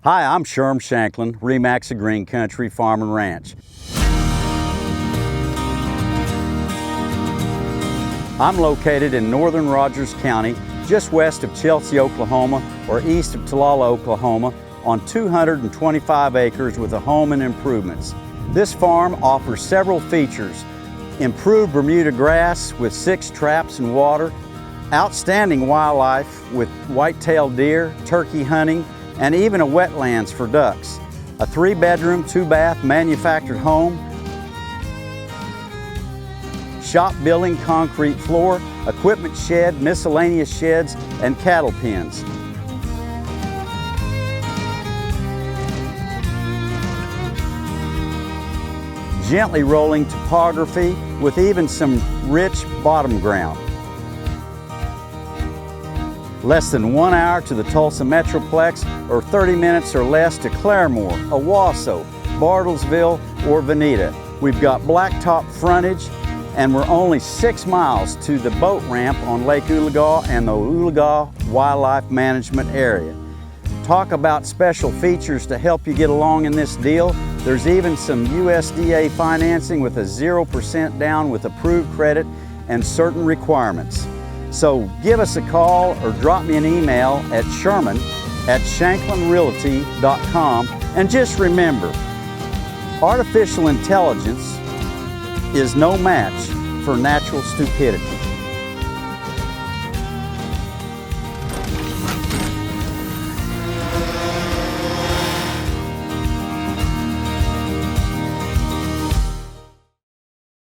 Hi, I'm Sherm Shanklin, Remax of Green Country Farm and Ranch. I'm located in northern Rogers County, just west of Chelsea, Oklahoma, or east of Talala, Oklahoma, on 225 acres with a home and improvements. This farm offers several features: improved Bermuda grass with 6 traps and water, outstanding wildlife with white-tailed deer, turkey hunting, and even a wetlands for ducks, a 3-bedroom, 2-bath manufactured home, shop building, concrete floor, equipment shed, miscellaneous sheds, and cattle pens. Gently rolling topography with even some rich bottom ground. Less than 1 hour to the Tulsa Metroplex, or 30 minutes or less to Claremore, Owasso, Bartlesville, or Veneta. We've got blacktop frontage, and we're only 6 miles to the boat ramp on Lake Oologah and the Oologah Wildlife Management Area. Talk about special features to help you get along in this deal. There's even some USDA financing with a 0% down with approved credit and certain requirements. So give us a call or drop me an email at sherman@shanklinrealty.com. And just remember, artificial intelligence is no match for natural stupidity.